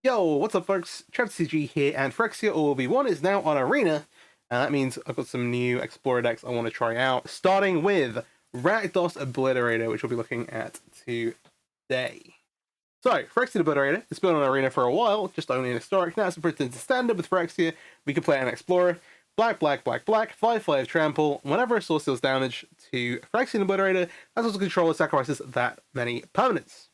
Yo, what's up folks? MTG here, and Phyrexian Obliterator is now on Arena, and that means I've got some new Explorer decks I want to try out, starting with Rakdos Midrange, which we'll be looking at today. So, Phyrexian Obliterator has been on Arena for a while, just only in Historic. Now it's put into Standard with Phyrexia. We can play an Explorer. Black, 5/5 trample. Whenever a source deals damage to Phyrexian Obliterator, as also controller sacrifices that many permanents.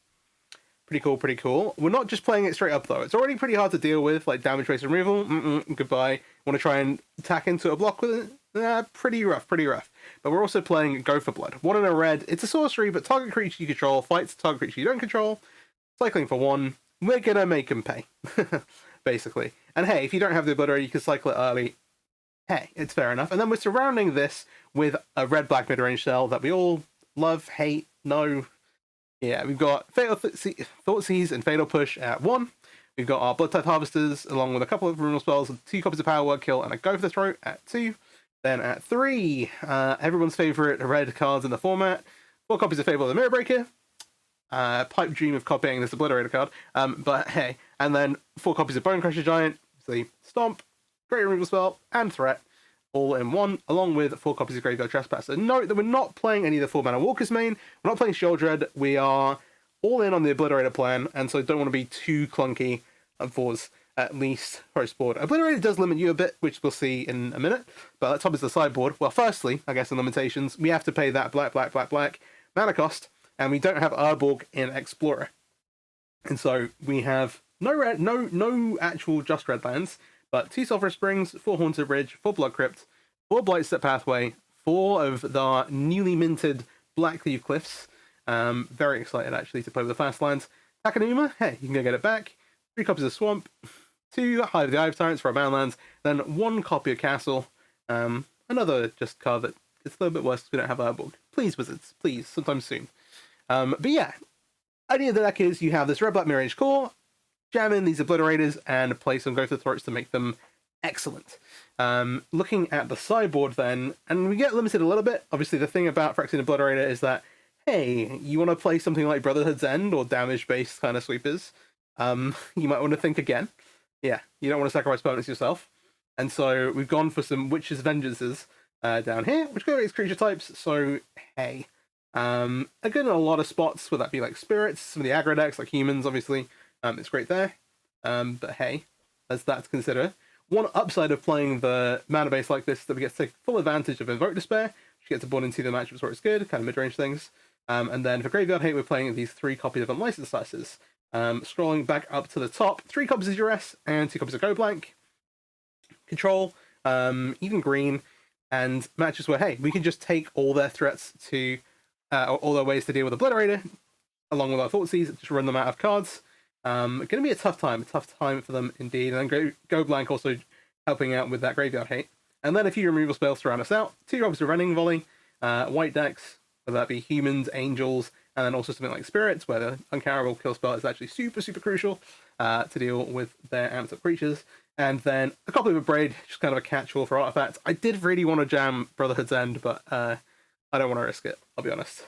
Pretty cool. We're not just playing it straight up though. It's already pretty hard to deal with, like damage base removal. Goodbye. Want to try and tack into a block with it? Pretty rough. But we're also playing Go for Blood. 1 in a red. It's a sorcery, but target creature you control fights target creature you don't control. Cycling for 1. We're gonna make them pay, basically. And hey, if you don't have the Obliterator, you can cycle it early. Hey, it's fair enough. And then we're surrounding this with a red-black midrange cell that we all love, hate, know. Yeah, we've got Fatal Thoughtseize and Fatal Push at 1. We've got our Blood-type Harvesters, along with a couple of removal spells, 2 copies of Power Word Kill, and a Go for the Throat at 2. Then at 3, everyone's favourite red cards in the format, 4 copies of Fable of the Mirror Breaker, pipe dream of copying this Obliterator card, but hey, and then 4 copies of Bone Crusher Giant, the Stomp, Great Removal Spell, and Threat, all in 1, along with 4 copies of Graveyard Trespasser. Note that we're not playing any of the 4-mana Walker's main, we're not playing Sheoldred, we are all in on the Obliterator plan, and so don't want to be too clunky for at least post-board. Obliterator does limit you a bit, which we'll see in a minute, but that top is the sideboard. Well, firstly, I guess in limitations, we have to pay that black mana cost, and we don't have Urborg in Explorer. And so we have no red, no actual just red lands, but 2 Sulphur Springs, 4 Haunted Bridge, 4 Blood Crypt, 4 Blightstep Pathway, 4 of the newly minted Blackleaf Cliffs. Very excited actually to play with the fast lands. Takanuma, hey, you can go get it back. 3 copies of Swamp, 2 Hive of the Hive Tyrants for our Boundlands, then 1 copy of Castle. Another just card that it's a little bit worse because we don't have Urborg. Please, Wizards, please, sometime soon. But yeah, idea of the deck is you have this red-black Mirage core, jam in these Obliterators, and play some Go for the Throats to make them excellent. Looking at the sideboard then, and we get limited a little bit. Obviously, the thing about Phyrexian Obliterator is that, hey, you want to play something like Brotherhood's End or damage-based kind of sweepers, you might want to think again. Yeah, you don't want to sacrifice permanents yourself. And so we've gone for some Witch's Vengeances down here, which go against creature types, so hey. Again, in a lot of spots, whether that be like spirits, some of the aggro decks, like humans, obviously, it's great there. But hey, there's that to consider. One upside of playing the mana base like this is that we get to take full advantage of Invoke Despair, which gets to board into the matchups where it's good, kind of mid-range things. And then for Graveyard Hate, we're playing these 3 copies of Unlicensed Slices. Scrolling back up to the top, 3 copies of Duress and 2 copies of Go Blank. Control, even green, and matches where, hey, we can just take all their threats to all their ways to deal with Obliterator, along with our Thoughtseize, just run them out of cards. Going to be a tough time for them indeed. And then Go Blank also helping out with that Graveyard Hate. And then a few removal spells to round us out. 2 copies of Running Volley, white decks, whether that be humans, angels, and then also something like spirits, where the uncounterable kill spell is actually super crucial to deal with their amped up creatures. And then a copy of a Braid, just kind of a catch-all for artifacts. I did really want to jam Brotherhood's End, but I don't want to risk it, I'll be honest.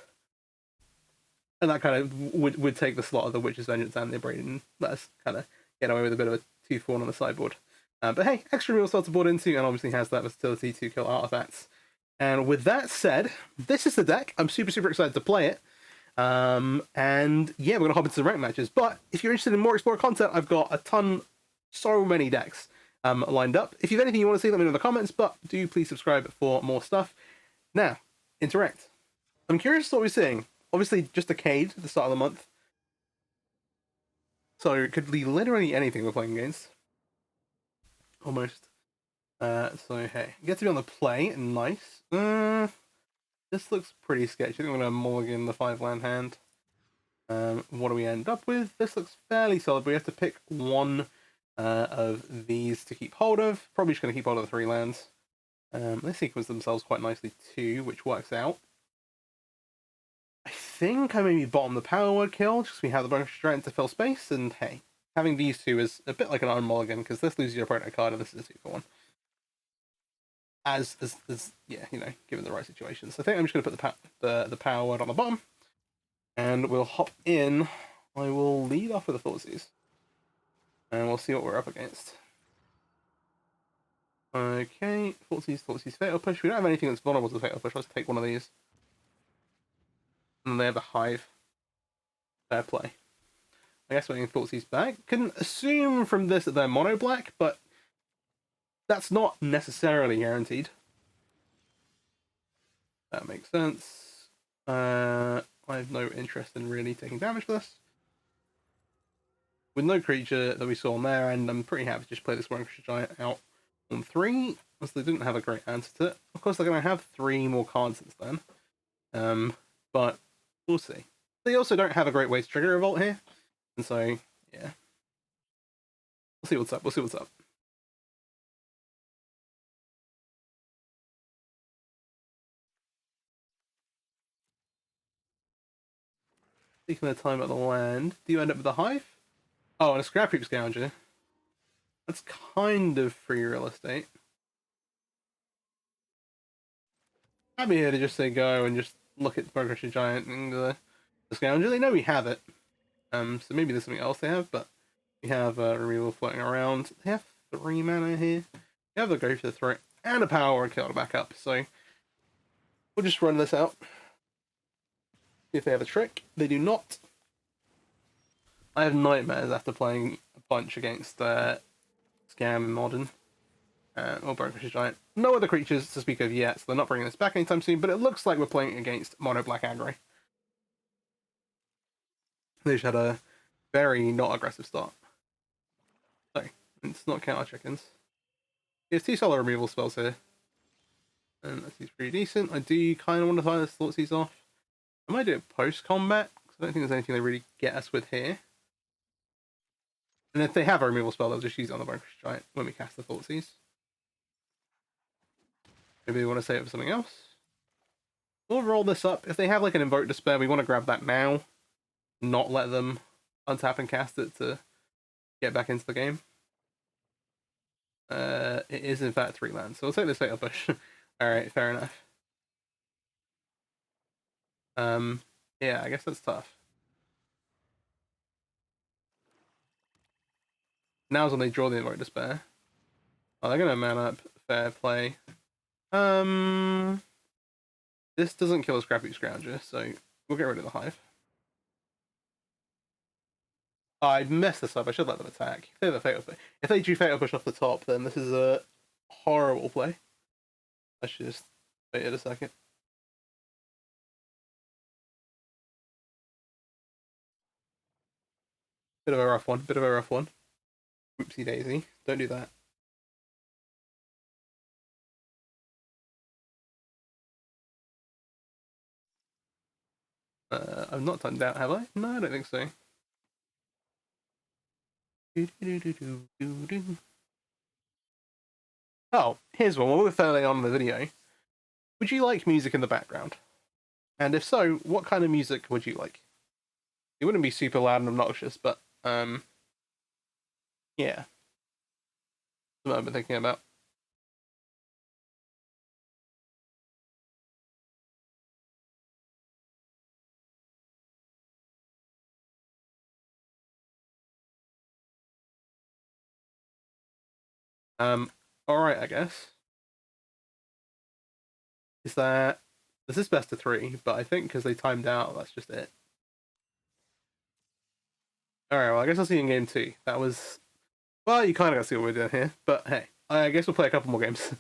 And that kind of would take the slot of the Witch's Vengeance and the Braid and let us kind of get away with a bit of a 2-4 on the sideboard. But hey, extra real spell to board into, and obviously has that versatility to kill artifacts. And with that said, this is the deck. I'm super excited to play it. And yeah, we're going to hop into some ranked matches. But if you're interested in more Explorer content, I've got a ton, so many decks lined up. If you have anything you want to see, let me know in the comments, but do please subscribe for more stuff. Now, interact. I'm curious what we're seeing. Obviously, just a Cade at the start of the month. So it could be literally anything we're playing against. Almost. So hey, get to be on the play. Nice. This looks pretty sketchy. I think I'm going to mulligan the 5-land hand. What do we end up with? This looks fairly solid, but we have to pick one of these to keep hold of. Probably just going to keep hold of the 3 lands. They sequence themselves quite nicely too, which works out. I think I maybe bottom the Power Word Kill, just so we have the bonus strength to fill space, and hey, having these 2 is a bit like an unmulligan, because this loses your opponent a card, and this is a 2 for 1. As yeah, you know, given the right situation. So I think I'm just going to put the Power Word on the bottom, and we'll hop in. I will lead off with the Thoughtseize. we'll see what we're up against. Okay, Thoughtseize, Fatal Push. We don't have anything that's vulnerable to Fatal Push. Let's take one of these. And they have a Hive. Fair play. I guess we're getting Thoughtseize back. Couldn't assume from this that they're mono black, but that's not necessarily guaranteed. That makes sense. I have no interest in really taking damage for this. With no creature that we saw on there, and I'm pretty happy to just play this Unofficial Giant out on 3, as they didn't have a great answer to it. Of course, they're going to have 3 more cards since then. But we'll see. They also don't have a great way to trigger a Revolt here, and so, yeah. We'll see what's up, we'll see what's up. Taking their time at the land. Do you end up with a Hive? Oh, and a Scrap Heap Scounger. That's kind of free real estate. I'm here to just say go and just look at the Phyrexian Giant and the Scounger. They know we have it. So maybe there's something else they have, but we have removal floating around. They have 3 mana here. We have the Go for the Threat and a Power and kill to back up. So we'll just run this out. See if they have a trick. They do not. I have nightmares after playing a bunch against Scam in Modern. Or Phyrexian Giant. No other creatures to speak of yet, so they're not bringing this back anytime soon, but it looks like we're playing against Mono Black Aggro. They just had a very not aggressive start. So, let's not count our chickens. He has 2 solar removal spells here. And that seems pretty decent. I do kind of want to fire this Thoughtseize off. I might do it post-combat, because I don't think there's anything they really get us with here. And if they have a removal spell, they'll just use it on the Phyrexian Giant when we cast the Thoughtseize. Maybe we want to save it for something else. We'll roll this up. If they have like an Invoke Despair, we want to grab that now. Not let them untap and cast it to get back into the game. It is in fact 3 lands, so we'll take this Fatal Push. Alright, fair enough. Yeah, I guess that's tough. Now's when they draw the Invoke Despair. Oh, they're gonna man up. Fair play. This doesn't kill a Scrap Heap Scrounger, so we'll get rid of the Hive. Oh, I messed this up. I should let them attack. If they have a Fatal Push. If they do Fatal Push off the top, then this is a horrible play. I should just wait a second. Bit of a rough one. Bit of a rough one. Oopsie daisy. Don't do that. I've not timed out, have I? No, I don't think so. Oh, here's one. We're fairly on in the video. Would you like music in the background? And if so, what kind of music would you like? It wouldn't be super loud and obnoxious, but yeah. That's what I've been thinking about. Alright, I guess. Is that... This is best of 3, but I think because they timed out, that's just it. Alright, well, I guess I'll see you in game 2. That was... Well, you kind of got to see what we're doing here, but hey, I guess we'll play a couple more games.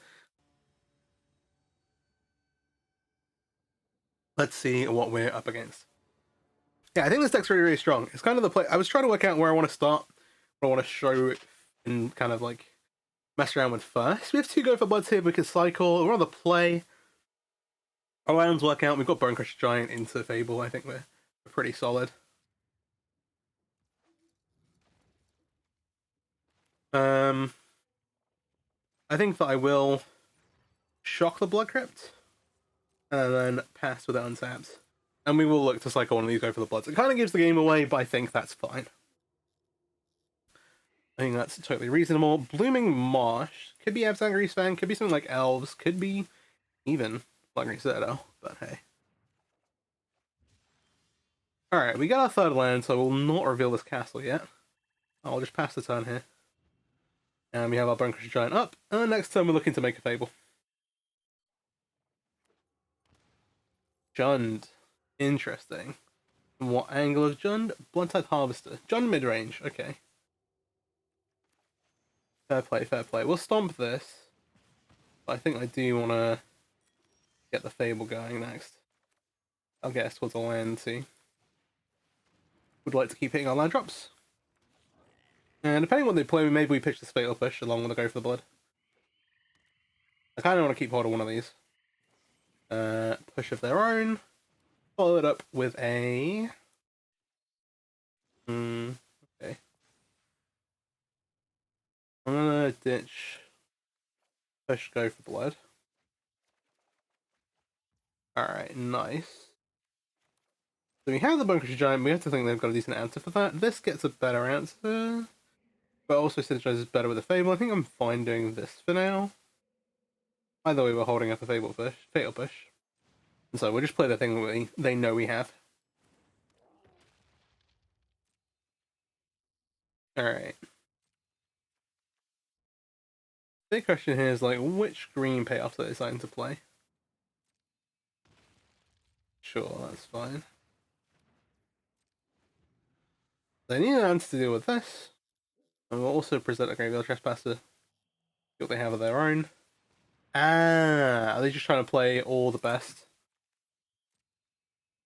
Let's see what we're up against. Yeah, I think this deck's really, really strong. It's kind of the play... I was trying to work out where I want to start, what I want to show it, and kind of like mess around with first. We have 2 Go for Bloods here. We can cycle. We're on the play. Our lands work out. We've got Phyrexian Giant into Fable. I think we're pretty solid. I think that I will shock the Blood Crypt and then pass with it untapped. And we will look to cycle one of these Go for the Bloods. It kind of gives the game away, but I think that's fine. I think that's totally reasonable. Blooming Marsh could be Absent Greasefang, could be something like Elves, could be even Blackgreen Citadel, but hey. Alright, we got our 3rd land, so we'll not reveal this castle yet. I'll just pass the turn here. And we have our Bunkers Giant up. And next turn we're looking to make a Fable. Jund. Interesting. What angle is Jund? Blunt-Eyed Harvester. Jund Midrange. Okay. Fair play, fair play. We'll stomp this. But I think I do want to get the Fable going next. I'll get us towards the land too. Would like to keep hitting our land drops. And depending on what they play, maybe we pitch the Fatal Push along with the Go for the Blood. I kind of want to keep hold of one of these. Push of their own. Follow it up with a... okay. I'm gonna ditch... Push Go for Blood. Alright, nice. So we have the Bunkers Giant, we have to think they've got a decent answer for that. This gets a better answer, but also synergizes better with the Fable. I think I'm fine doing this for now. Either way, we're holding up a Fatal Push. And so we'll just play the thing they know we have. Alright. Big question here is, like, which green payoffs are they deciding to play? Sure, that's fine. They need an answer to deal with this. And we'll also present a Graveyard Trespasser. See what they have of their own. Ah, are they just trying to play all the best?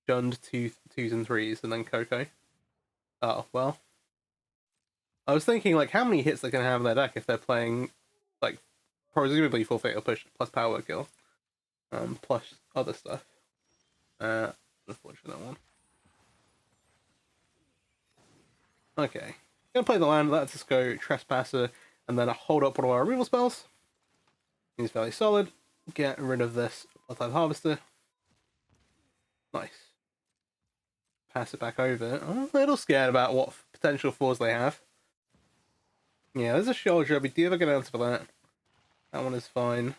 Jund, 2s and 3s, and then Coco. Oh, well. I was thinking, like, how many hits they can have in their deck if they're playing, like, presumably full Fatal Push plus Power Kill. Plus other stuff. Unfortunate one. Okay. Gonna play the land, let's just go Trespasser, and then hold up one of our removal spells. Seems fairly solid. Get rid of this Blood-Eyed Harvester. Nice. Pass it back over. I'm a little scared about what potential fours they have. Yeah, there's a Shoulder. We do have a good answer for that. That one is fine.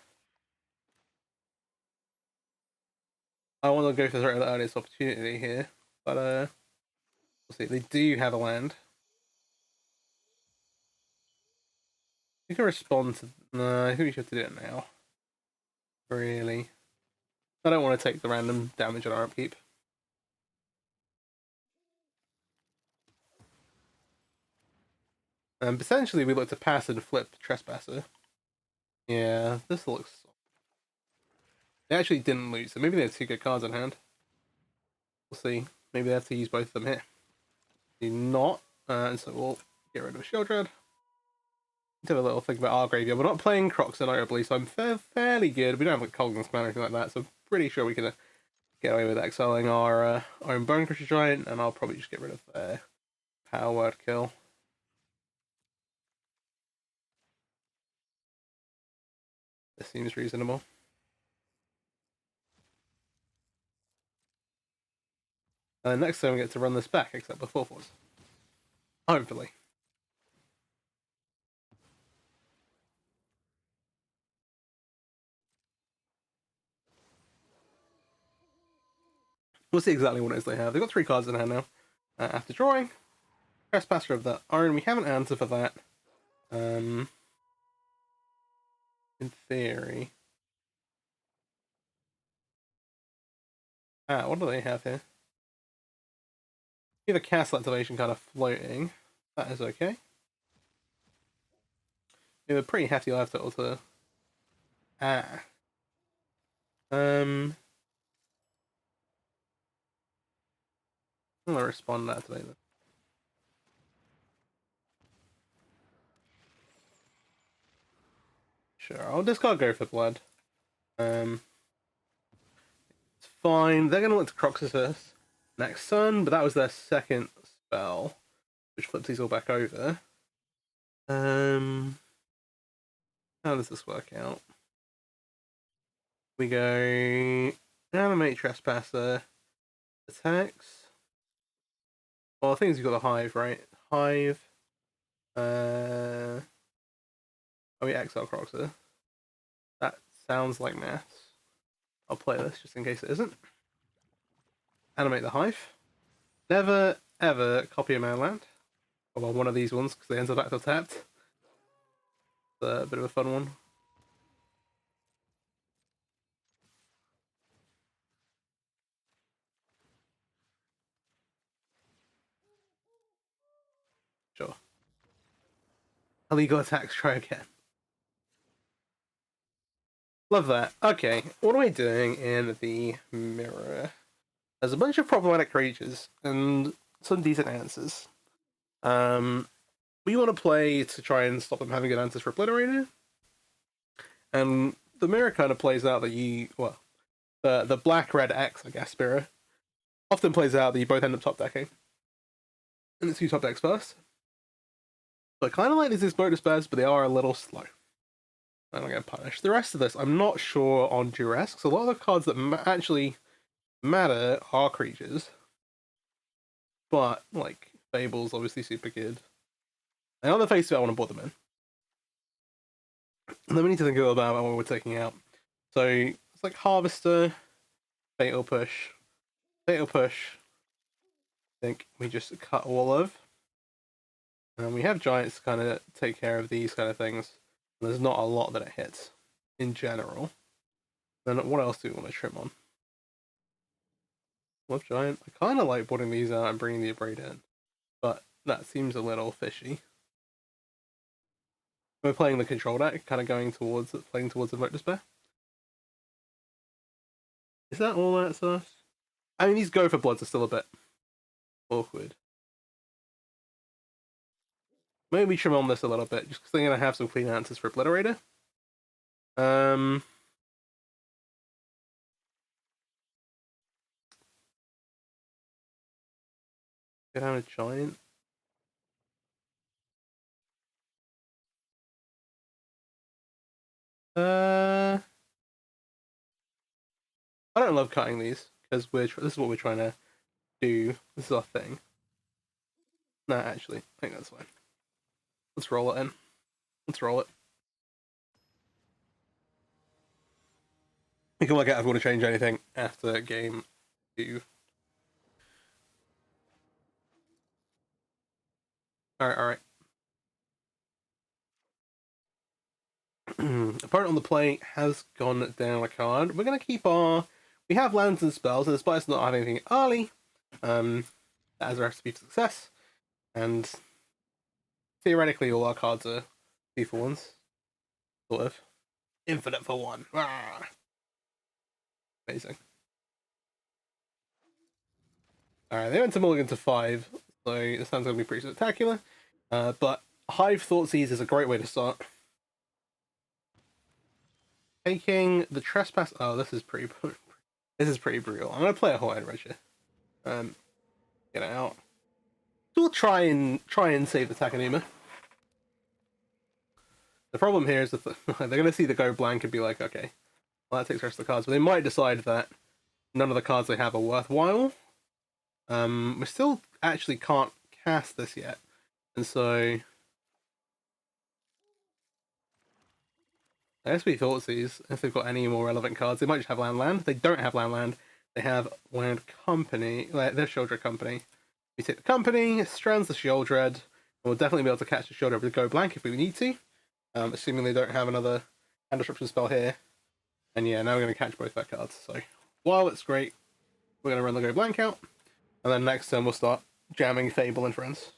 I want to go for the earliest opportunity here, but we'll see. They do have a land. You can respond to... No, I think we should have to do it now. Really. I don't want to take the random damage on our upkeep. Potentially we look to pass and flip Trespasser. Yeah, this looks... They actually didn't lose, so maybe they have 2 good cards in hand. We'll see. Maybe they have to use both of them here. Do not, and so we'll get rid of Sheoldred. Do a little think about our graveyard. We're not playing Crocs honorably, so I'm fairly good. We don't have like Cogden's Command or anything like that, so I'm pretty sure we can get away with exiling our own Bone Crusher Giant, and I'll probably just get rid of their Power Word Kill. This seems reasonable. And then next time we get to run this back, except with 4/4s. Hopefully. We'll see exactly what it is they have. They've got 3 cards in hand now. After drawing, Trespasser of their own. We have an answer for that. In theory. What do they have here? We have a Castle Activation kind of floating. That is okay. We have a pretty hefty life total to... I'm gonna respond that today then. Sure, I'll discard Go for Blood. It's fine. They're gonna look to Croxus next turn, but that was their second spell, which flips these all back over. How does this work out? We go Animate Trespasser, attacks. Well, I think you've got the Hive, right? Hive. We exile Croxer. That sounds like maths. I'll play this just in case it isn't. Animate the Hive. Never, ever copy a mana land. Or well, one of these ones, because they enter back to tapped. a bit of a fun one. Sure. Illegal attacks, try again. Love that. Okay, what am I doing in the mirror? There's a bunch of problematic creatures and some decent answers. We want to play to try and stop them having good answers for Obliterator. And the mirror kind of plays out that the black-red X, I guess, mirror, often plays out that you both end up top decking. And it's two top decks first. So I kind of like these Exploded Spares, but they are a little slow. And I'm going to punish. The rest of this, I'm not sure on Duress, because a lot of the cards that actually matter are creatures. But, like, Fable's obviously super good. And on the face of it, I want to board them in. And then we need to think about what we're taking out. So, it's like Harvester, Fatal Push. Fatal Push. I think we just cut all of. And we have Giants to kind of take care of these kind of things. And there's not a lot that it hits, in general. Then what else do we want to trim on? Love Giant. I kind of like putting these out and bringing the Abrade in. But that seems a little fishy. We're playing the control deck, kind of playing towards Invoke Despair. Is that all that stuff? I mean, these Go for Bloods are still a bit awkward. Maybe trim on this a little bit, just because they're going to have some clean answers for Obliterator. Get out a Giant. I don't love cutting these, because this is what we're trying to do. This is our thing. Nah, actually, I think that's fine. Let's roll it in. Let's roll it. We can work out if we want to change anything after game 2. Alright. Opponent on the play has gone down a card. We're going to keep we have lands and spells, and despite us not having anything early, that is a recipe for success. And theoretically, all our cards are 2-for-1s. Sort of. Infinite for 1. Ah. Amazing. Alright, they went to mulligan to 5, so this sounds going to be pretty spectacular. But Hive Thoughtseize is a great way to start. Taking the Trespass. Oh, this is pretty brutal. I'm going to play a Hawaiian Regia. Get it out. We'll try and save the Takanuma. The problem here is that they're going to see the Go blank and be like, okay, well, that takes the rest of the cards. But they might decide that none of the cards they have are worthwhile. We still actually can't cast this yet. And so I guess we Thoughtseize, if they've got any more relevant cards. They might just have land. They don't have land. They have Land Company, their Shieldred Company. We take the Company, strands the Shieldred, and we'll definitely be able to catch the Shieldred with Go blank if we need to. Assuming they don't have another hand disruption spell here. And yeah, now we're going to catch both their cards. So while it's great, we're going to run the Go blank out. And then next turn we'll start jamming Fable and friends.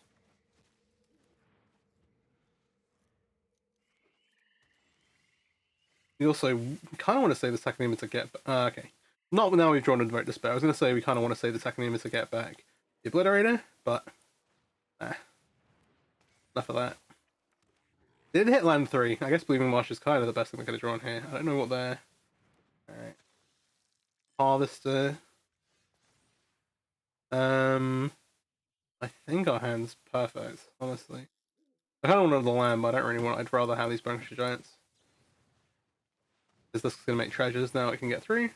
We also kind of want to save the second image to get okay. Not now we've drawn Invoke Despair. I was going to say we kind of want to save the second image to get back the Obliterator, but enough of that. They did hit land 3. I guess Bleeding Marsh is kind of the best thing we could have drawn here. I don't know what they're... Alright. Harvester. I think our hand's perfect, honestly. I kind of want another land, but I don't really want... I'd rather have these Bonus Giants. Because this is going to make treasures now it can get through.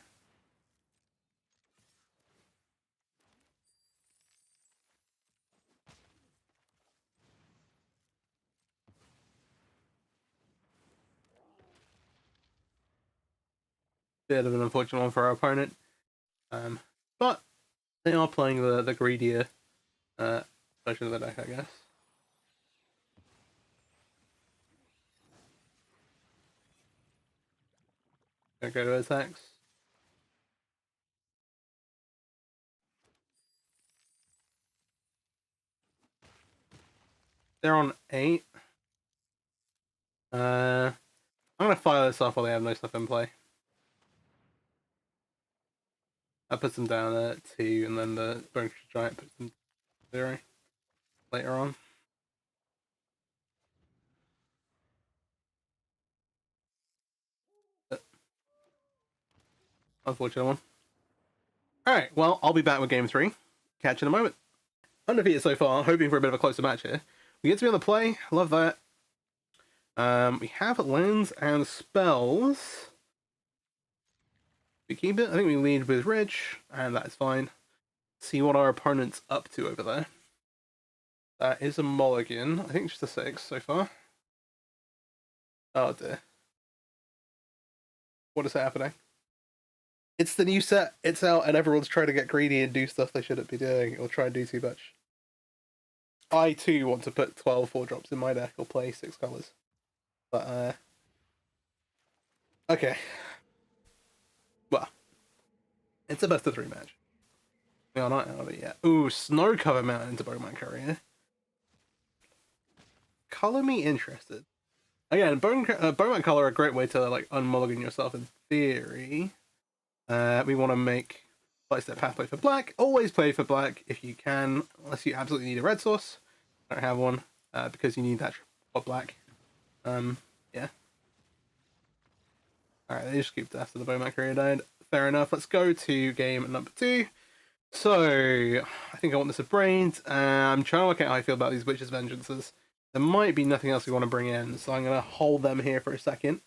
Bit of an unfortunate one for our opponent. But they are playing the greedier version of the deck, I guess. Gonna go to attacks. They're on 8. I'm gonna fire this off while they have no stuff in play. That puts them down at 2, and then the Bone Giant puts them 0 later on. Unfortunate one. Alright, well, I'll be back with game 3. Catch you in a moment. Undefeated so far, hoping for a bit of a closer match here. We get to be on the play, love that. We have lands and spells. We keep it. I think we lead with Ridge, and that is fine. See what our opponent's up to over there. That is a mulligan. I think just a 6 so far. Oh dear. What is happening? It's the new set, it's out, and everyone's trying to get greedy and do stuff they shouldn't be doing, or try and do too much. I too want to put 12 4-drops in my deck, or play 6 colours. But, okay. Well, it's a best of 3 match. We are not out of it yet. Ooh, Snow Cover Mountain into Bowman Courier. Color me interested. Again, Bowman Color are a great way to, like, unmulligan yourself in theory. We want to make Lightstep Pathway for black. Always play for black if you can, unless you absolutely need a red source. I don't have one, because you need that for black. Yeah. Alright, they just scooped after the Bowman Courier died. Fair enough. Let's go to game number 2. So, I think I want this of brains. I'm trying to work out how I feel about these Witch's Vengeances. There might be nothing else we want to bring in, so I'm going to hold them here for a second.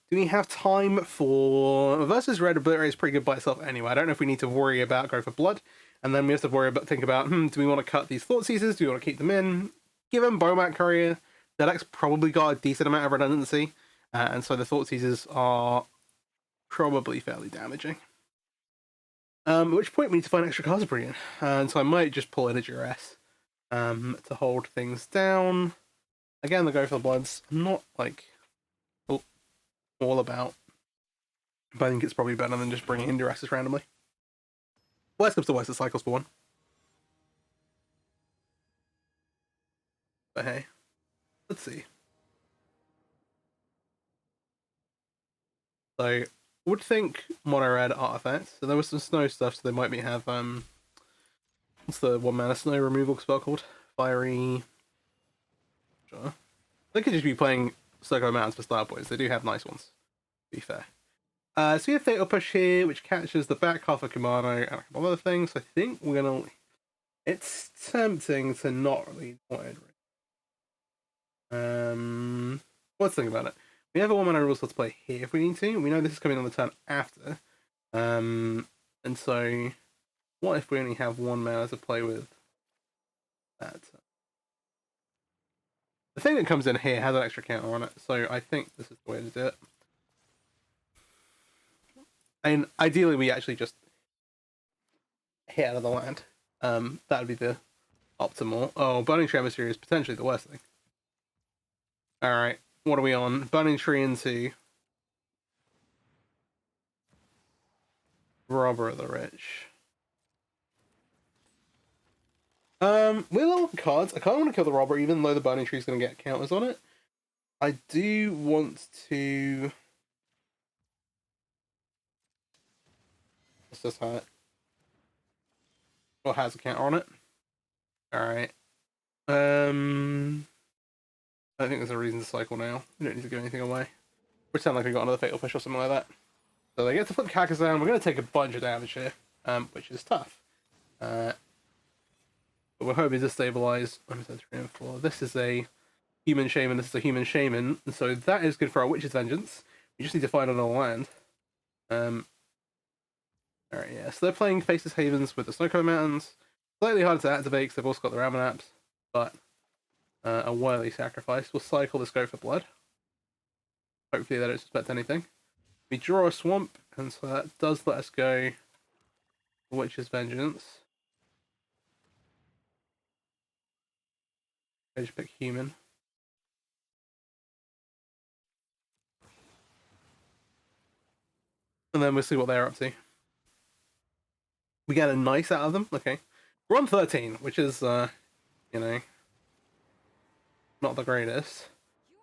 Do we have time for... Versus Red Obliterator is pretty good by itself anyway. I don't know if we need to worry about go for blood. And then we have to think about, do we want to cut these Thought Seizers? Do we want to keep them in? Given Bowman Courier, the deck's probably got a decent amount of redundancy. And so the Thought Seizers are probably fairly damaging. At which point we need to find extra cards to bring in. And so I might just pull in a Duress to hold things down. Again, the go for the bloods. I'm not, like, all about. But I think it's probably better than just bringing in Duresses randomly. Worst comes to worst, it cycles for 1. But hey, let's see. So, would think mono red artifacts. So there was some snow stuff, so they might have what's the 1-mana snow removal spell called? Fiery. Sure. They could just be playing Circle Mountains for start points. They do have nice ones, to be fair. So we have Fatal Push here, which catches the back half of Kumano and a couple of other things. I think we're gonna. It's tempting to not really want it. Let's think about it. We have a 1-mana rule slot to play here if we need to. We know this is coming on the turn after. And so, what if we only have 1 mana to play with that? The thing that comes in here has an extra counter on it, so I think this is the way to do it. And ideally, we actually just hit out of the land. That would be the optimal. Oh, Burning Tree Atmosphere is potentially the worst thing. Alright, what are we on? Burning Tree into Robber of the Rich. With all the cards, I kind of want to kill the Robber even though the Burning Tree is going to get counters on it. I do want to... Let's just have it. Or has a counter on it. Alright. I don't think there's a reason to cycle now. We don't need to give anything away. Pretend like we got another Fatal Push or something like that. So they get to flip Kakazan. We're going to take a bunch of damage here, which is tough. But we're hoping to stabilize. 1, 2, 3, and 4. This is a Human Shaman. This is a Human Shaman. And so that is good for our Witch's Vengeance. We just need to find another land. Alright, yeah. So they're playing Faceless Havens with the Snowcover Mountains. Slightly harder to activate because they've also got the Ramonaps. But a worthy sacrifice. We'll cycle this go for blood. Hopefully they don't suspect anything. We draw a swamp, and so that does let us go Witch's Vengeance. I just pick human. And then we'll see what they're up to. We get a nice out of them. Okay. We're on 13, which is, you know, not the greatest.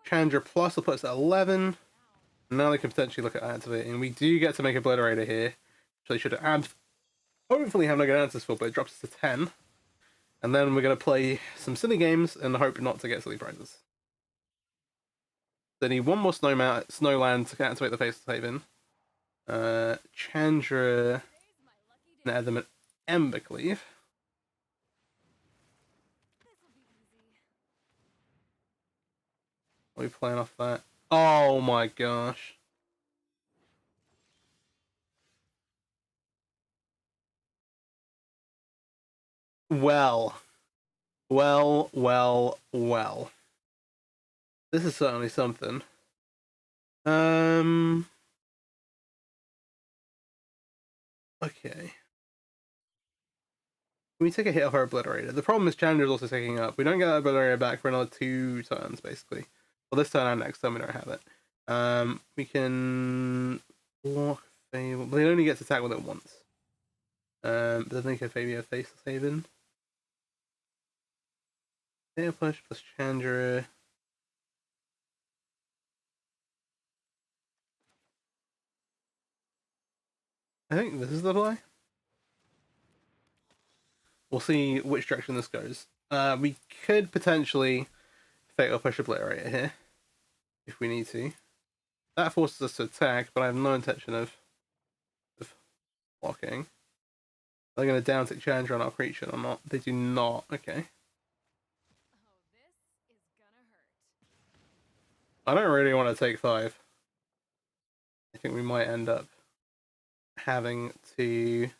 Chandra Plus will put us at 11. Now they can potentially look at activating. We do get to make a Obliterator here. So they should hopefully have no good answers for, but it drops us to 10. And then we're going to play some silly games and hope not to get silly prizes. They need one more Snowland to activate the Faceless Haven. Chandra and add them an Embercleave. What are we playing off that? Oh my gosh. Well. This is certainly something. Okay. We take a hit off our Obliterator. The problem is Chandra's also taking up. We don't get that Obliterator back for another 2 turns, basically. Well, this turn and next turn we don't have it. We can block Fable, but they only get to attack with it once. But then they can maybe a Faceless Haven. Data Push plus Chandra. I think this is the play. We'll see which direction this goes. We could potentially Fatal Push Obliterator here, if we need to. That forces us to attack, but I have no intention of blocking. Are they going to downtick Chandra on our creature or not? They do not. Okay. I don't really want to take 5. I think we might end up having to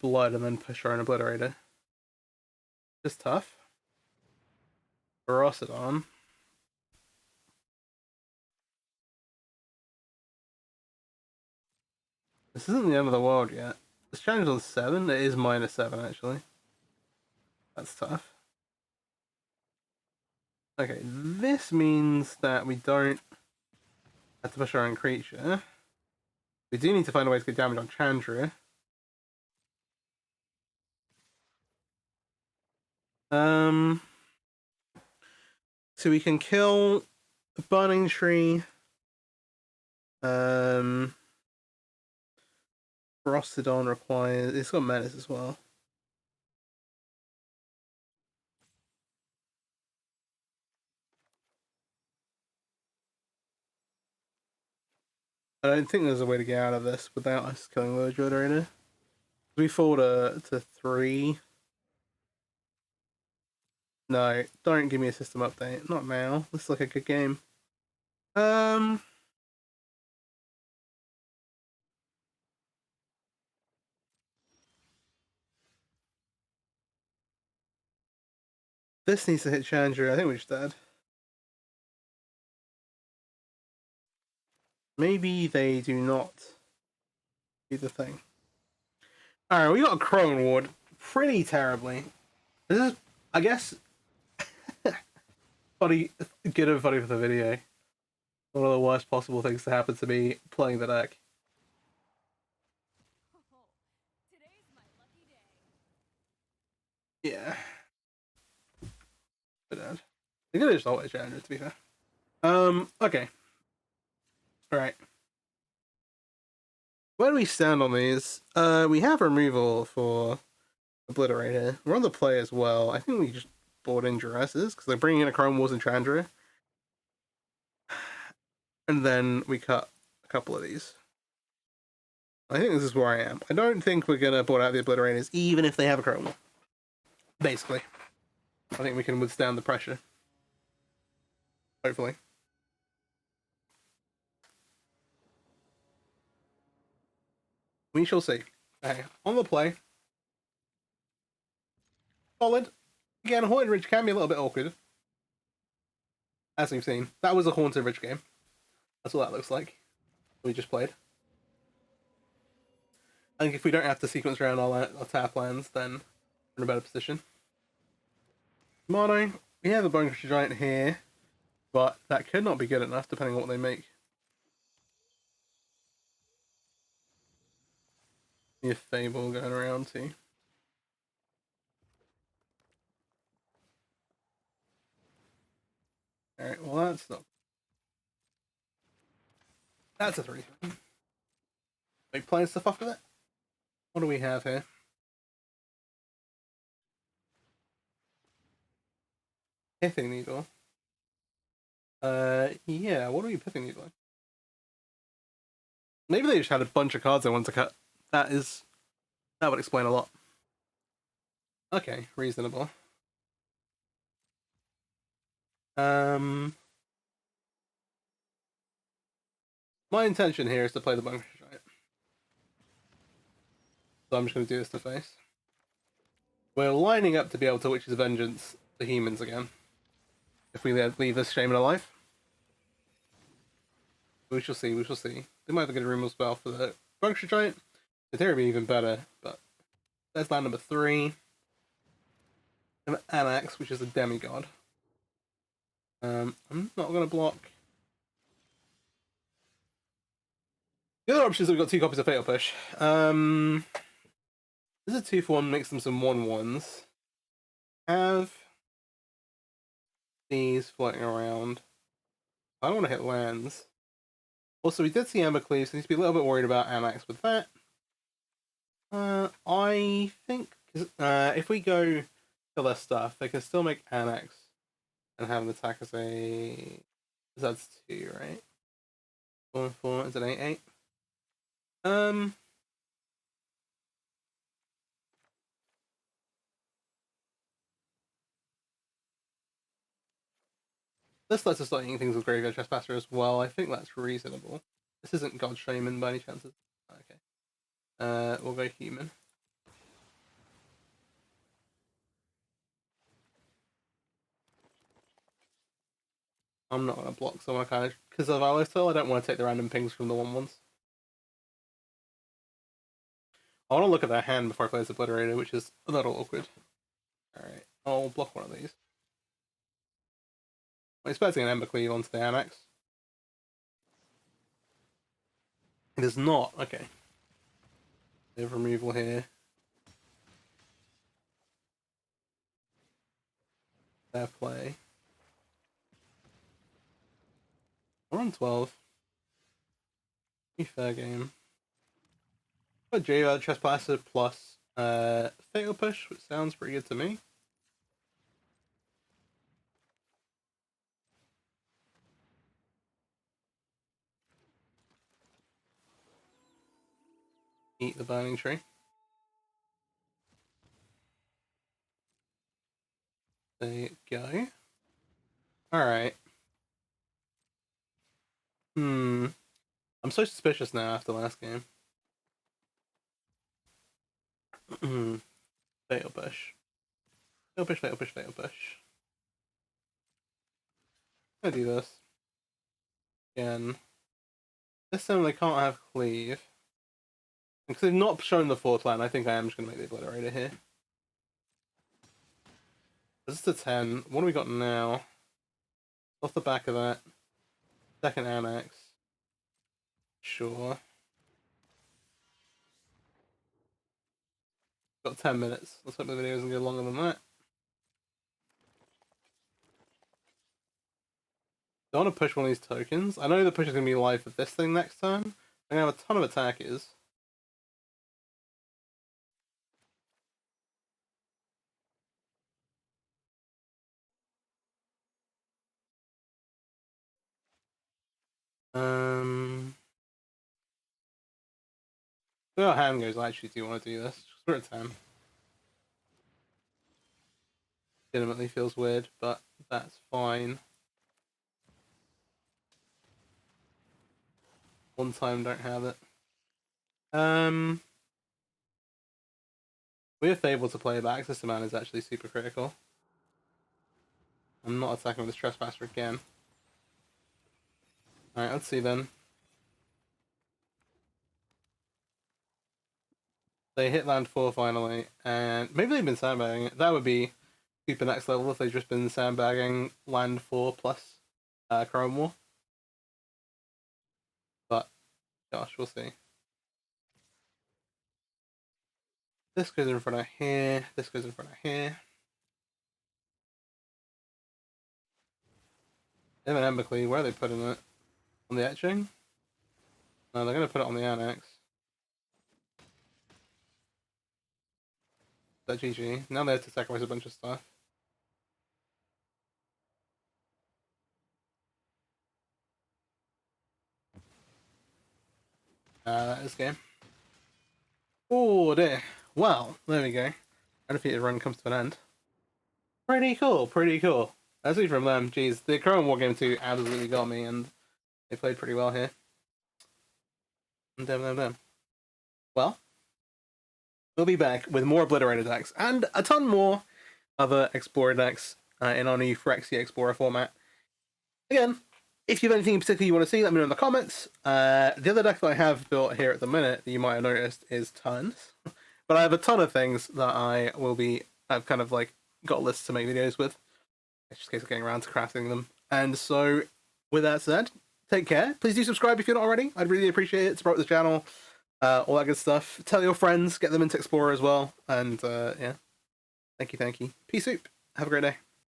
blood and then push our own Obliterator. Just tough. Ferocity. This isn't the end of the world yet. This challenge on 7. It is -7 actually. That's tough. Okay, this means that we don't have to push our own creature. We do need to find a way to get damage on Chandra. So we can kill the Burning Tree. Ferocity requires... It's got menace as well. I don't think there's a way to get out of this without us killing the Obliterator. We fall to 3. No, don't give me a system update. Not now. This is like a good game. This needs to hit Chandra. I think we're just dead. Maybe they do not do the thing. Alright, we got a Crone Ward pretty terribly. This is, I guess, funny, good and funny for the video. One of the worst possible things to happen to me playing the deck. Yeah. Bad. They could have just always Chandra, to be fair. Okay. Alright. Where do we stand on these? We have removal for Obliterator. We're on the play as well. I think we just bought in Duresses, because they're bringing in a Chrome Wars and Chandra. And then we cut a couple of these. I think this is where I am. I don't think we're going to board out the Obliterators, even if they have a Chrome War. Basically. I think we can withstand the pressure. Hopefully. We shall see. Okay, on the play. Solid. Again, Haunted Ridge can be a little bit awkward. As we've seen. That was a Haunted Ridge game. That's what that looks like. We just played. I think if we don't have to sequence around our tap lands, then we're in a better position. Mono, we have a Bone Crusher Giant here, but that could not be good enough depending on what they make. Your Fable going around too. Alright, well that's not... That's a 3. Big playing stuff off of it. What do we have here? Pithing Needle. Yeah, what are we Pithing Needle? Maybe they just had a bunch of cards they wanted to cut. That would explain a lot. Okay, reasonable. My intention here is to play the Bunker Giant. So I'm just going to do this to face. We're lining up to be able to Witch's Vengeance the humans again. If we leave this Shaman alive. We shall see, we shall see. They might have a good removal spell for the Bunker Giant. The theory would be even better, but there's land number 3. And Anax, which is a demigod. I'm not going to block. The other option is we've got 2 copies of Fatal Push. This is a 2-for-1, makes them some 1/1s. Have these floating around. I don't want to hit lands. Also, we did see Embercleave, so I need to be a little bit worried about Anax with that. I think if we go kill their stuff, they can still make Anax and have an attack as a... That's 2, right? 4/4, is it 8/8? This lets us start eating things with Graveyard Trespasser as well. I think that's reasonable. This isn't God Shaman by any chances. Okay. We'll go human. I'm not going to block someone kind of... Because of Allotel, I don't want to take the random pings from the 1/1s. I want to look at their hand before I play this Obliterator, which is a little awkward. Alright, I'll block one of these. I'm expecting an Embercleave onto the Anax. It is not. Okay. They have removal here. Fair play. We're on 12. Fair game. Got Graveyard Trespasser plus Fatal Push, which sounds pretty good to me. Eat the Burning Tree. There you go. Alright. I'm so suspicious now after last game. Fatal Push. Fatal Push, Fatal Push, Fatal Push. I'm gonna do this. Again. This time they can't have Cleave. Because they've not shown the 4th land, I think I am just gonna make the Obliterator here. This is a 10. What do we got now? Off the back of that. Second Anax. Sure. Got 10 minutes. Let's hope the video doesn't go longer than that. I want to push one of these tokens. I know the push is going to be live with this thing next turn. I'm going to have a ton of attackers. See how hand goes. I actually do want to do this. Just for a 10. Legitimately feels weird, but that's fine. One time, don't have it. We have Fable to play, but access to mana is actually super critical. I'm not attacking with this Trespasser again. Alright, let's see then. They hit land 4 finally, and maybe they've been sandbagging it. That would be super next level if they've just been sandbagging land 4 plus Chrome War. But, gosh, we'll see. This goes in front of here. This goes in front of here. Inevitably, where are they putting it? On the etching? No, they're going to put it on the annex. That GG. Now they have to sacrifice a bunch of stuff. That is game. Oh dear. Well, there we go. Undefeated run comes to an end. Pretty cool, pretty cool. That's it from them. Jeez, the Chrome War Game 2 absolutely got me, and they played pretty well here. Damn. Well, we'll be back with more Obliterator decks, and a ton more other Explorer decks in our new Phyrexian Explorer format. Again, if you have anything in particular you want to see, let me know in the comments. The other deck that I have built here at the minute that you might have noticed is tons. But I have a ton of things that I've kind of like got lists to make videos with. It's just a case of getting around to crafting them. And so, with that said, take care. Please do subscribe if you're not already. I'd really appreciate it. Support the channel, all that good stuff. Tell your friends, get them into Explorer as well. And yeah, thank you. Peace out. Have a great day.